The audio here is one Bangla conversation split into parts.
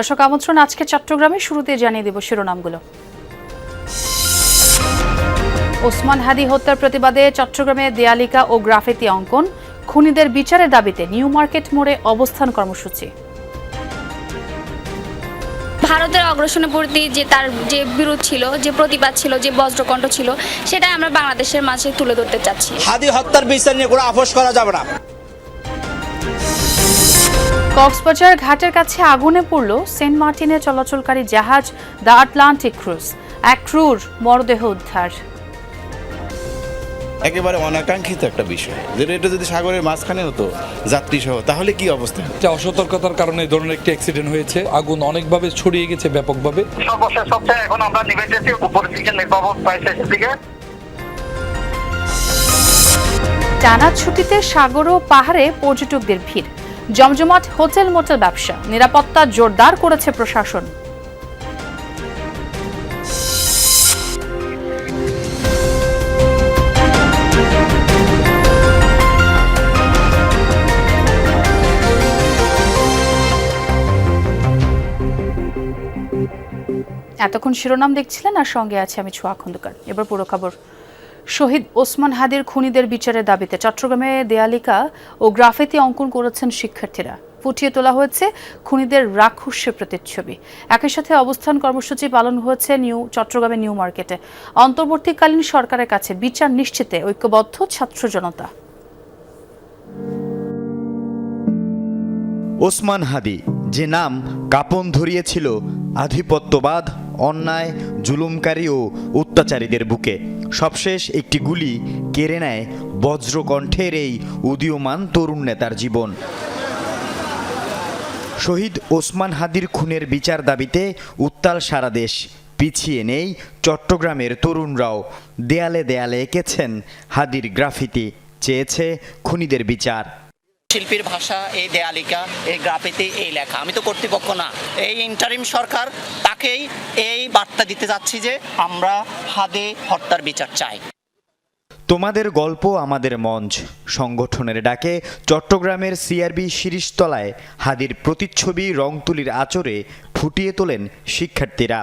দর্শক আমন্ত্রণ আজকে চট্টগ্রামে শুরুতে জানিয়ে দেব শিরোনামগুলো। ওসমান হাদি হত্যার প্রতিবাদে চট্টগ্রামে দেয়ালিকা ও গ্রাফিতি অঙ্কন, খুনিদের বিচারের দাবিতে নিউ মার্কেট মোড়ে অবস্থান কর্মসূচি। ভারতের অগ্রাসনের প্রতি যে তার যে বিরোধ ছিল, যে প্রতিবাদ ছিল, যে বজ্রকণ্ঠ ছিল, সেটাই আমরা বাংলাদেশের মাঝে তুলে ধরতে চাচ্ছি। হাদি হত্যার বিচার নিয়ে কোনো আপোষ করা যাবে না। কক্সবাজার ঘাটের কাছে আগুনে পড়ল সেন্ট মার্টিনে চলাচলকারী জাহাজ দ্য আটলান্টিক ক্রুজ, এক ক্রুর মরদেহ উদ্ধার। একেবারে অনাকাঙ্ক্ষিত একটা বিষয়, যেটা এটা যদি সাগরের মাঝখানে হতো যাত্রী সহ, তাহলে কি অবস্থা? অসতর্কতার কারণে এই ধরনের একটি অ্যাক্সিডেন্ট হয়েছে। আগুন অনেকভাবে ছড়িয়ে গেছে ব্যাপকভাবে। সর্বশেষ সবচেয়ে এখন আমরা নিবেদিত পরিস্থিতি নির্বাপক প্রায় শেষের দিকে। টানা ছুটিতে সাগর ও পাহাড়ে পর্যটকদের ভিড়, জমজমাট হোটেল মোটেল ব্যবসা, নিরাপত্তা জোরদার করেছে প্রশাসন। এতক্ষণ শিরোনাম দেখছিলেন, আর সঙ্গে আছে আমি ছোঁয়া খন্দকার। এবার পুরো খবর। শহীদ ওসমান হাদির খুনিদের বিচারের দাবিতে চট্টগ্রামে দেয়ালিকা ও গ্রাফিতি অঙ্কন করেছেন শিক্ষার্থীরা। ফুটিয়ে তোলা হয়েছে খুনিদের রাক্ষসের প্রতিচ্ছবি। একই সাথে অবস্থান কর্মসূচি পালন হয়েছে চট্টগ্রামের নিউ মার্কেটে। অন্তর্বর্তীকালীন সরকারের কাছে বিচার নিশ্চিতে ঐক্যবদ্ধ ছাত্র জনতা। ওসমান হাদি, যে নাম কাঁপন ধরিয়েছিল আধিপত্যবাদ, অন্যায়, জুলুমকারী ও অত্যাচারীদের বুকে, সবশেষ একটি গুলি কেড়ে নেয় বজ্রকণ্ঠের এই উদীয়মান তরুণ নেতার জীবন। শহীদ ওসমান হাদির খুনের বিচার দাবিতে উত্তাল সারা দেশ। পিছিয়ে নেই চট্টগ্রামের তরুণরাও। দেয়ালে দেয়ালে এঁকেছেন হাদির গ্রাফিতি, চেয়েছে খুনিদের বিচার। শিল্পীর ভাষা, এই দেয়ালিকা, এই গ্রাফিতি, এই লেখা। আমি তো কর্তৃপক্ষ না, এই ইন্টারিম সরকার, তাকেই এই বার্তা দিতে যাচ্ছি যে আমরা হাদি হত্যার বিচার চাই। তোমাদের গল্প আমাদের মঞ্চ সংগঠনের ডাকে চট্টগ্রামের সিআরবি শিরিষতলায় হাদির প্রতিচ্ছবি রং তুলির আঁচড়ে ফুটিয়ে তোলেন শিক্ষার্থীরা।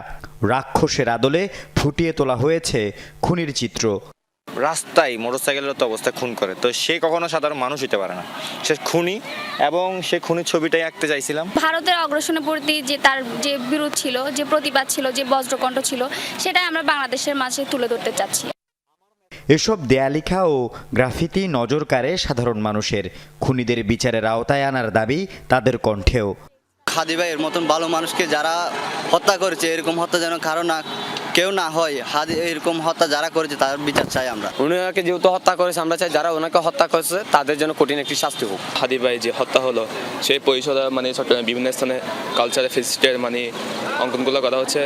রাক্ষসের আদলে ফুটিয়ে তোলা হয়েছে খুনির চিত্র। রাস্তায় মোটরসাইকেলের তো অবস্থায় খুন করে, তো সে কখনো সাধারণ মানুষ হতে পারে না, সে খুনি, এবং সে খুনির ছবিটাই আঁকতে চাইছিলাম। ভারতের অগ্রাসনের প্রতি যে তার যে বিরোধ ছিল, যে প্রতিবাদ ছিল, যে বজ্রকণ্ঠ ছিল, সেটাই আমরা বাংলাদেশের মাঝে তুলে ধরতে চাচ্ছি। এসব দেয়ালিকা ও গ্রাফিতি নজর কাড়ে সাধারণ মানুষের। খুনিদের বিচারের আওতায় আনার দাবি তাদের কণ্ঠেও। হাদি ভাইয়ের মতন ভালো মানুষকে যারা হত্যা করেছে, এরকম হত্যা যেন কেউ না হয়। হাদি এরকম হত্যা যারা করেছে তার বিচার চাই আমরা। উনাকে যেহেতু হত্যা করেছে, আমরা চাই যারা ওনাকে হত্যা করেছে তাদের জন্য কঠিন একটি শাস্তি হোক। হাদি ভাই যে হত্যা হলো, সেই পরিষদ চট্টগ্রামের বিভিন্ন স্থানে কালচারাল ফেস্টিভ্যাল অঙ্কনগুলো করা হচ্ছে।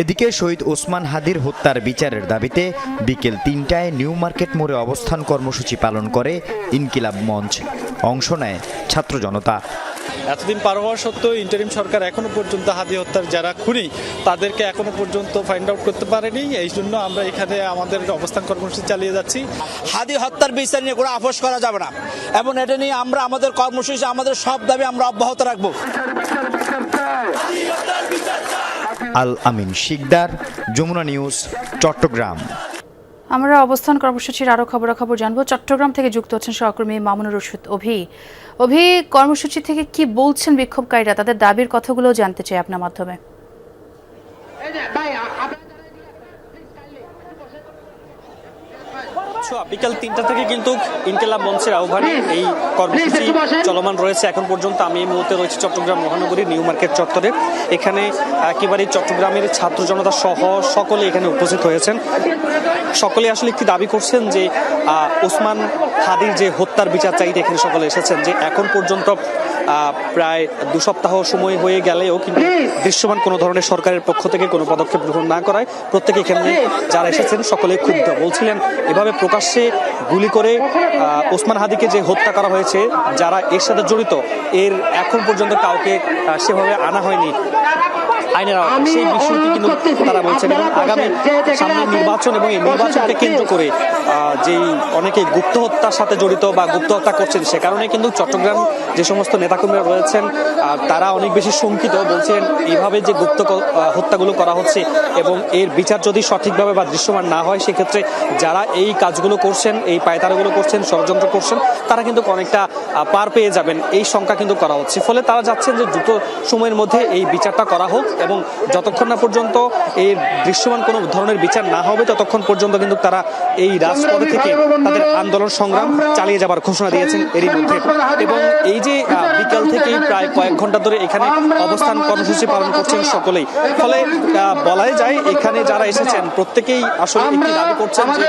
এদিকে শহীদ ওসমান হাদির হত্যার বিচারের দাবিতে বিকেল ৩টায় নিউ মার্কেট মোড়ে অবস্থান কর্মসূচি পালন করে ইনকিলাব মঞ্চ। অংশ নেয় ছাত্র জনতা। এতদিন পার হওয়া সত্ত্বেও ইন্টারিম সরকার এখনো পর্যন্ত হাদি হত্যার যারা খুনি তাদেরকে এখনো পর্যন্ত ফাইন্ড আউট করতে পারেনি। এই জন্য আমরা এখানে আমাদের অবস্থান কর্মসূচি চালিয়ে যাচ্ছি। হাদি হত্যার বিচার নিয়ে কোনো আপোষ করা যাবে না, এবং এটা নিয়ে আমরা আমাদের কর্মসূচি, আমাদের সব দাবি আমরা অব্যাহত রাখবো। আল আমিন শিকদার, যমুনা নিউজ, চট্টগ্রাম। আমরা অবস্থান কর্মসূচির আরো খবরাখবর জানবো। চট্টগ্রাম থেকে যুক্ত হচ্ছেন সহকর্মী মামুনুর রশিদ অভি। কর্মসূচি থেকে কি বলছেন বিক্ষোভকারীরা? তাদের দাবির কথাগুলো জানতে চাই আপনার মাধ্যমে। বিকাল ৩টা থেকে কিন্তু ইনকিলাব মঞ্চের আহ্বানে এই কর্মসূচি চলমান রয়েছে এখন পর্যন্ত। আমি এই মুহূর্তে রয়েছে চট্টগ্রাম মহানগরীর নিউ মার্কেট চত্বরে। এখানে একেবারে চট্টগ্রামের ছাত্র জনতা সহ সকলে এখানে উপস্থিত হয়েছেন। সকলে আসলে একটি দাবি করছেন যে ওসমান হাদির যে হত্যার বিচার চাইতে এখানে সকলে এসেছেন। যে এখন পর্যন্ত প্রায় ২ সপ্তাহ সময় হয়ে গেলেও কিন্তু দৃশ্যমান কোনো ধরনের সরকারের পক্ষ থেকে কোনো পদক্ষেপ গ্রহণ না করায় প্রত্যেকে এখানে যারা এসেছেন সকলে ক্ষুব্ধ। বলছিলেন এভাবে প্রকাশ্যে গুলি করে ওসমান হাদিকে যে হত্যা করা হয়েছে, যারা এর সাথে জড়িত, এর এখন পর্যন্ত কাউকে সেভাবে আনা হয়নি। আইনের আওতায়, সেই বিষয়টি কিন্তু তারা বলছেন। এবং আগামী সামনে নির্বাচন এবং এই নির্বাচনকে কেন্দ্র করে যেই অনেকে গুপ্ত হত্যার সাথে জড়িত বা গুপ্ত হত্যা করছেন, সে কারণে কিন্তু চট্টগ্রাম যে সমস্ত নেতাকর্মীরা রয়েছেন তারা অনেক বেশি শঙ্কিত। বলছেন এইভাবে যে গুপ্ত হত্যাগুলো করা হচ্ছে এবং এর বিচার যদি সঠিকভাবে বা দৃশ্যমান না হয়, সেক্ষেত্রে যারা এই কাজগুলো করছেন, এই পায়তারাগুলো করছেন, ষড়যন্ত্র করছেন, তারা কিন্তু অনেকটা পার পেয়ে যাবেন, এই শঙ্কা কিন্তু করা হচ্ছে। ফলে তারা যাচ্ছেন যে দ্রুত সময়ের মধ্যে এই বিচারটা করা হোক এবং যতক্ষণ না পর্যন্ত এই দৃশ্যমান কোনো ধরনের বিচার না হবে ততক্ষণ পর্যন্ত কিন্তু তারা এই রাজপথে থেকে তাদের আন্দোলন সংগ্রাম চালিয়ে যাবার ঘোষণা দিয়েছেন এরই মধ্যে। এবং এই যে বিকাল থেকেই প্রায় কয়েক ঘন্টা ধরে এখানে অবস্থান কর্মসূচি পালন করছেন সকলেই। ফলে বলাই যায় এখানে যারা এসেছেন প্রত্যেকেই আসলে একটি দাবি করছেন যে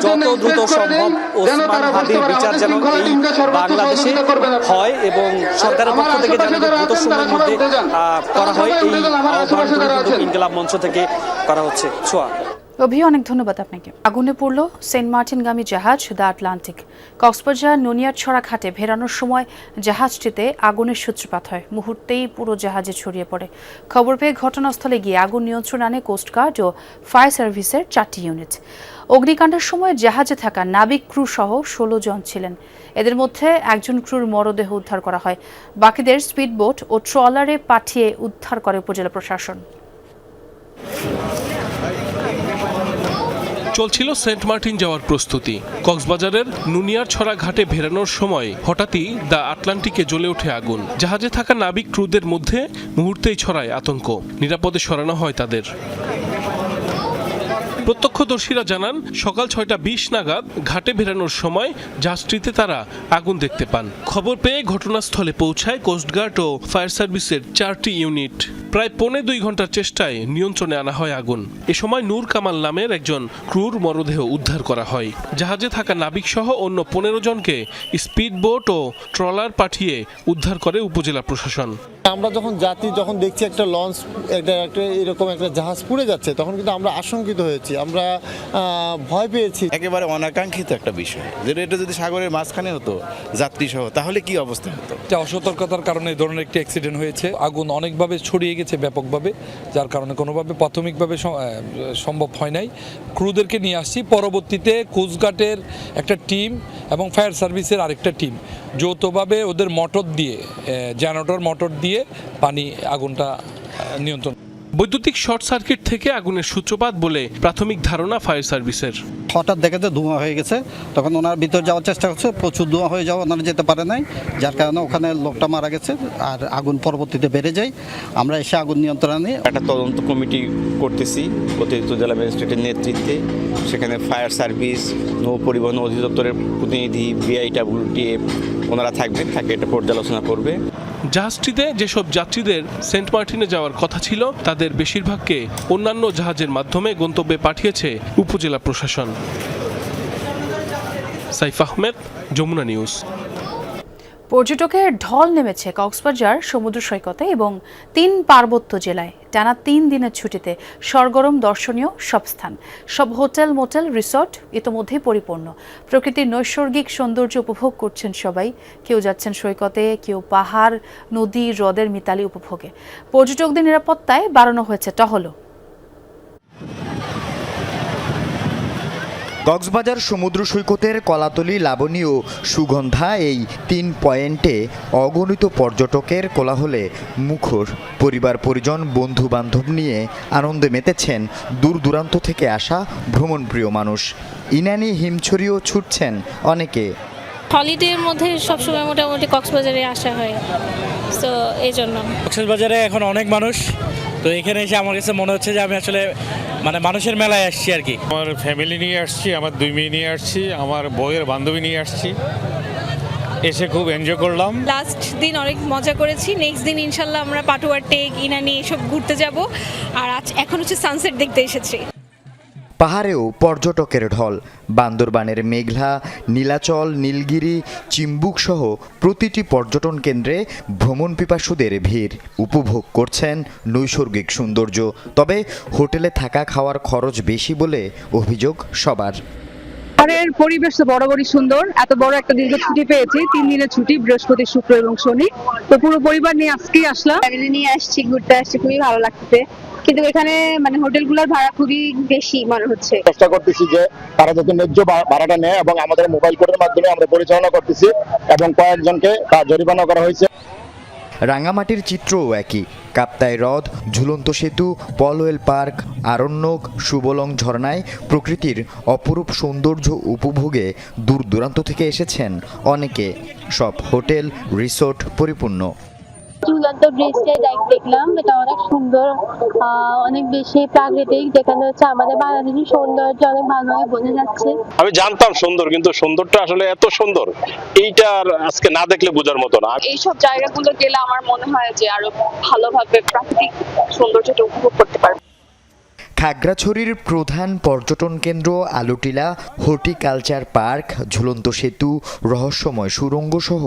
যত দ্রুত সম্ভব ওসমান হাদির বিচার যেন এই বাংলাদেশে হয় এবং সরকারের পক্ষ থেকে যেন দ্রুত সময়ের মধ্যে করা হয়, এই আহ্বানগুলো কিন্তু ইনকিলাব মঞ্চ থেকে করা হচ্ছে। ছোয়া অভি, অনেক ধন্যবাদ আপনাকে। আগুনে পড়ল সেন্ট মার্টিনগামী জাহাজ দ্য আটলান্টিক। কক্সবাজার নুনিয়ারছড়া ঘাটে ভেড়ানোর সময় জাহাজটিতে আগুনের সূত্রপাত হয়। মুহূর্তেই পুরো জাহাজে ছড়িয়ে পড়ে। খবর পেয়ে ঘটনাস্থলে গিয়ে আগুন নিয়ন্ত্রণ আনে কোস্টগার্ড ও ফায়ার সার্ভিসের 4টি ইউনিট। অগ্নিকাণ্ডের সময় জাহাজে থাকা নাবিক ক্রু সহ 16 জন ছিলেন। এদের মধ্যে একজন ক্রুর মরদেহ উদ্ধার করা হয়। বাকিদের স্পিডবোট ও ট্রলারে পাঠিয়ে উদ্ধার করে উপজেলা প্রশাসন। চলছিল সেন্ট মার্টিন যাওয়ার প্রস্তুতি। কক্সবাজারের নুনিয়ারছড়া ঘাটে ভেড়ানোর সময় হঠাৎই দ্য আটলান্টিকে জ্বলে ওঠে আগুন। জাহাজে থাকা নাবিক ক্রুদের মধ্যে মুহূর্তেই ছড়ায় আতঙ্ক। নিরাপদে সরানো হয় তাদের। প্রত্যক্ষদর্শীরা জানান সকাল 6:20 নাগাদ ঘাটে ভেড়ানোর সময় জাহাজটিতে তারা আগুন দেখতে পান। খবর পেয়ে ঘটনাস্থলে পৌঁছায় কোস্টগার্ড ও ফায়ার সার্ভিসের 4টি ইউনিট। প্রায় 2.25 ঘন্টার চেষ্টায় নিয়ন্ত্রণে আনা হয় আগুন। এ সময় নূর কামাল নামের একজন ক্রুর মরদেহ উদ্ধার করা হয়। জাহাজে থাকা নাবিক সহ অন্য 15 জনকে স্পিডবোট ও ট্রলার পাঠিয়ে উদ্ধার করে উপজেলা প্রশাসন। আমরা যখন দেখছি একটা লঞ্চ একটা এরকম একটা জাহাজ পুড়ে যাচ্ছে, তখন কিন্তু আমরা আশঙ্কিত হয়েছি, আমরা ভয় পেয়েছি। একেবারে অনাকাঙ্ক্ষিত একটা বিষয়, যে এটা যদি সাগরের মাঝখানে হতো যাত্রী সহ, তাহলে কি অবস্থা হতো। অসতর্কতার কারণে এই ধরনের একটি অ্যাক্সিডেন্ট হয়েছে। আগুন অনেকভাবে ছড়িয়ে গেছে ব্যাপকভাবে, যার কারণে কোনোভাবে প্রাথমিকভাবে সম্ভব হয় নাই। ক্রুদেরকে নিয়ে আসছি। পরবর্তীতে কোস্টগার্ডের একটা টিম এবং ফায়ার সার্ভিসের আরেকটা টিম যৌথভাবে ওদের মোটর দিয়ে, জেনারেটর মোটর দিয়ে পানি আগুনটা নিয়ন্ত্রণ। বৈদ্যুতিক শর্ট সার্কিট থেকে আগুনের সূত্রপাত বলে প্রাথমিক ধারণা ফায়ার সার্ভিসের। হঠাৎ দেখে যে ধোঁয়া হয়ে গেছে, তখন ওনার ভিতর যাওয়ার চেষ্টা করছে, প্রচুর ধোঁয়া হয়ে যাওয়া, ওনারা যেতে পারে নাই, যার কারণে ওখানে লোকটা মারা গেছে আর আগুন পরবর্তীতে বেড়ে যায়। আমরা এসে আগুন নিয়ন্ত্রণে নিয়ে একটা তদন্ত কমিটি করতেছি অতিরিক্ত জেলা ম্যাজিস্ট্রেটের নেতৃত্বে। সেখানে ফায়ার সার্ভিস, নৌ পরিবহন অধিদপ্তরের প্রতিনিধি, বিআইডব্লিউটিএফ ওনারা থাকবেন, থাকে এটা পর্যালোচনা করবে। জাহাজটিতে যেসব যাত্রীদের সেন্ট মার্টিনে যাওয়ার কথা ছিল তাদের বেশিরভাগকে অন্যান্য জাহাজের মাধ্যমে গন্তব্যে পাঠিয়েছে উপজেলা প্রশাসন। সাইফ আহমেদ, যমুনা নিউজ। পর্যটকের ঢল নেমেছে কক্সবাজার সমুদ্র সৈকতে এবং 3 পার্বত্য জেলায়। টানা 3 দিনের ছুটিতে সরগরম দর্শনীয় সব স্থান, সব হোটেল, মোটেল, রিসর্ট ইতোমধ্যেই পরিপূর্ণ। প্রকৃতির নৈসর্গিক সৌন্দর্য উপভোগ করছেন সবাই। কেউ যাচ্ছেন সৈকতে, কেউ পাহাড়, নদী, হ্রদের মিতালি উপভোগে। পর্যটকদের নিরাপত্তায় বাড়ানো হয়েছে টহলও। কক্সবাজার সমুদ্র সৈকতের কলাতলি, লাবণী ও সুগন্ধা এই 3 পয়েন্টে অগণিত পর্যটকের কোলাহলে মুখর। পরিবার পরিজন, বন্ধু বান্ধব নিয়ে আনন্দে মেতেছেন দূর দূরান্ত থেকে আসা ভ্রমণপ্রিয় মানুষ। ইনানি হিমছড়িও ছুটছেন অনেকে। হলিডের মধ্যে সবসময় মোটামুটি কক্সবাজারে আসা হয়, তো এই জন্য। কক্সবাজারে এখন অনেক মানুষ, তো এখানে এসে আমার কাছে মনে হচ্ছে যে আমি আসলে মানুষের মেলায় আসছি আর কি। আমার ফ্যামিলি নিয়ে আসছি, আমার 2 মেয়ে নিয়ে আসছি, আমার বউয়ের বান্ধবী নিয়ে আসছি, এসে খুব এনজয় করলাম। লাস্ট দিন অনেক মজা করেছি, নেক্সট দিন ইনশাল্লাহ আমরা পাটুয়ার টেক, ইনানি এসব ঘুরতে যাব। আর এখন হচ্ছে সানসেট দেখতে এসেছি। পাহাড়েও পর্যটকের ঢল। বান্দরবানের মেঘলা, নীলাচল, নীলগিরি, চিম্বুক সহ প্রতিটি পর্যটন কেন্দ্রে ভ্রমণ পিপাসুদের ভিড়। উপভোগ করছেন নৈসর্গিক সৌন্দর্য। তবে হোটেলে থাকা খাওয়ার খরচ বেশি বলে অভিযোগ সবার। ঘরের পরিবেশ তো বরাবরই সুন্দর। এত বড় একটা দীর্ঘ ছুটি পেয়েছি, 3 দিনের ছুটি, বৃহস্পতি, শুক্র এবং শনি। তো পুরো পরিবার নিয়ে আজকেই আসলাম, ফ্যামিলি নিয়ে আসছি, ঘুরতে আসছি, খুবই ভালো লাগছে। কিন্তু এখানে মানে হোটেলগুলোর ভাড়া খুবই বেশি মনে হচ্ছে। চেষ্টা করতেছি যে তারা যাতে ন্যায্য ভাড়াটা নেয় এবং আমাদের মোবাইল কোডের মাধ্যমে আমরা পরিচালনা করতেছি এবং কয়েকজনকে জরিমানা করা হয়েছে। রাঙামাটির চিত্রও একই। কাপ্তাই হ্রদ, ঝুলন্ত সেতু, পলওয়েল পার্ক, আরণ্যক, সুবলং ঝর্ণায় প্রকৃতির অপরূপ সৌন্দর্য উপভোগে দূর দূরান্ত থেকে এসেছেন অনেকে। সব হোটেল, রিসোর্ট পরিপূর্ণ। ঝুলন্ত ব্রিজটাই দেখলাম, এটা অনেক সুন্দর, অনেক বেশি প্রাকৃতিক, যেখানে হচ্ছে আমাদের বাংলাদেশের সৌন্দর্য অনেক ভালোভাবে বোঝা যাচ্ছে। আমি জানতাম সুন্দর, কিন্তু সুন্দরটা আসলে এত সুন্দর এইটা আজকে না দেখলে বোঝার মতো না। এইসব জায়গাগুলো গেলে আমার মনে হয় যে আরো ভালোভাবে প্রাকৃতিক সৌন্দর্যটা উপভোগ করতে পারবে। খাগড়াছড়ির প্রধান পর্যটন কেন্দ্র আলুটিলা, হর্টিকালচার পার্ক, ঝুলন্ত সেতু, রহস্যময় সুড়ঙ্গ সহ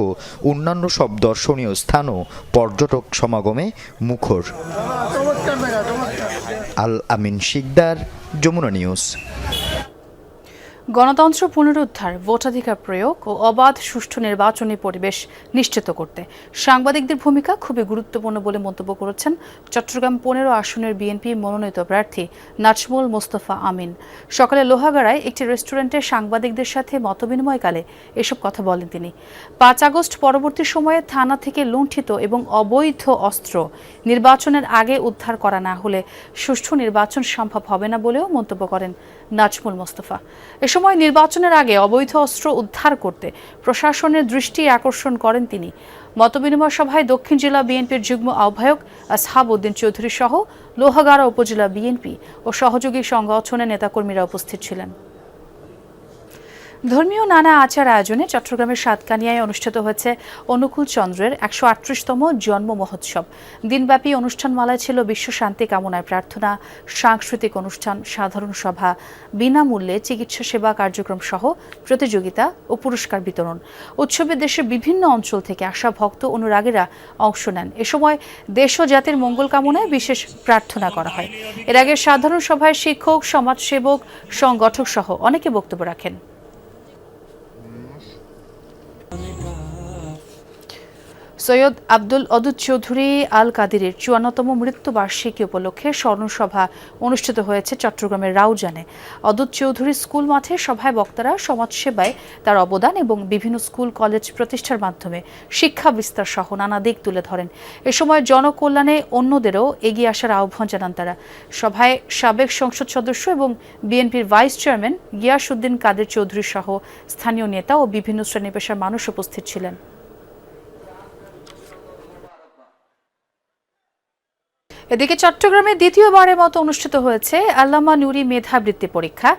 অন্যান্য সব দর্শনীয় স্থানও পর্যটক সমাগমে মুখর। আল আমিন শিকদার, যমুনা নিউজ। গণতন্ত্র পুনরুদ্ধার, ভোটাধিকার প্রয়োগ ও অবাধ সুষ্ঠু নির্বাচনী পরিবেশ নিশ্চিত করতে সাংবাদিকদের ভূমিকা খুবই গুরুত্বপূর্ণ বলে মন্তব্য করেছেন চট্টগ্রাম 15 আসনের বিএনপি মনোনীত প্রার্থী নাজমুল মোস্তফা আমিন। সকালে লোহাগাড়ায় একটি রেস্টুরেন্টে সাংবাদিকদের সাথে মতবিনিময়কালে এসব কথা বলেন তিনি। 5 আগস্ট পরবর্তী সময়ে থানা থেকে লুণ্ঠিত এবং অবৈধ অস্ত্র নির্বাচনের আগে উদ্ধার করা না হলে সুষ্ঠু নির্বাচন সম্ভব হবে না বলেও মন্তব্য করেন নাজমুল মোস্তফা। এ সময় নির্বাচনের আগে অবৈধ অস্ত্র উদ্ধার করতে প্রশাসনের দৃষ্টি আকর্ষণ করেন তিনি। মতবিনিময় সভায় দক্ষিণ জেলা বিএনপির যুগ্ম আহ্বায়ক আসহাব উদ্দিন চৌধুরী সহ লোহাগাড়া উপজেলা বিএনপি ও সহযোগী সংগঠনের নেতাকর্মীরা উপস্থিত ছিলেন। ধর্মীয় নানা আচার আয়োজনে চট্টগ্রামের সাতকানিয়ায় অনুষ্ঠিত হয়েছে অনুকূল চন্দ্রের 138তম জন্ম মহোৎসব। দিনব্যাপী অনুষ্ঠানমালায় ছিল বিশ্ব শান্তি কামনায় প্রার্থনা, সাংস্কৃতিক অনুষ্ঠান, সাধারণ সভা, বিনামূল্যে চিকিৎসা সেবা কার্যক্রম সহ প্রতিযোগিতা ও পুরস্কার বিতরণ। উৎসবে দেশের বিভিন্ন অঞ্চল থেকে আসা ভক্ত অনুরাগীরা অংশ নেন। এ সময় দেশ ও জাতির মঙ্গল কামনায় বিশেষ প্রার্থনা করা হয়। এর আগে সাধারণ সভায় শিক্ষক, সমাজসেবক, সংগঠক সহ অনেকে বক্তব্য রাখেন। সৈয়দ আব্দুল অদুদ চৌধুরী আল কাদিরের 54তম মৃত্যুবার্ষিকী উপলক্ষে স্মরণসভা অনুষ্ঠিত হয়েছে চট্টগ্রামের রাউজানে। অদুদ চৌধুরী স্কুল মাঠে সভায় বক্তারা সমাজসেবায় তার অবদান এবং বিভিন্ন স্কুল কলেজ প্রতিষ্ঠার মাধ্যমে শিক্ষা বিস্তার সহ নানা দিক তুলে ধরেন। এ সময় জনকল্যাণে অন্যদেরও এগিয়ে আসার আহ্বান জানান তারা। সভায় সাবেক সংসদ সদস্য এবং বিএনপির ভাইস চেয়ারম্যান গিয়াসউদ্দিন কাদের চৌধুরী সহ স্থানীয় নেতা ও বিভিন্ন শ্রেণী পেশার মানুষ উপস্থিত ছিলেন। এদিকে চট্টগ্রামে দ্বিতীয়বারের মতো অনুষ্ঠিত হয়েছে আল্লামা নুরি মেধাবৃত্তি পরীক্ষা।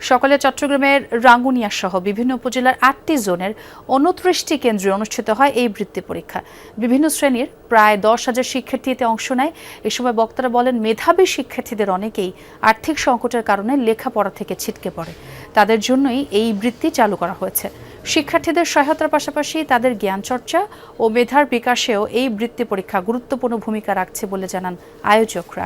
সকালে চট্টগ্রামের রাঙ্গুনিয়া সহ বিভিন্ন উপজেলার 8টি জোনের 29টি কেন্দ্রে অনুষ্ঠিত হয় এই বৃত্তি পরীক্ষা। বিভিন্ন শ্রেণীর প্রায় 10,000 শিক্ষার্থী এতে অংশ নেয়। এ সময় বক্তারা বলেন, মেধাবী শিক্ষার্থীদের অনেকেই আর্থিক সংকটের কারণে লেখাপড়া থেকে ছিটকে পড়ে। তাদের জন্যই এই বৃত্তি চালু করা হয়েছে। শিক্ষার্থীদের সহায়তার পাশাপাশি তাদের জ্ঞান চর্চা ও মেধার বিকাশেও এই বৃত্তি পরীক্ষা গুরুত্বপূর্ণ ভূমিকা রাখছে বলে জানান আয়োজকরা।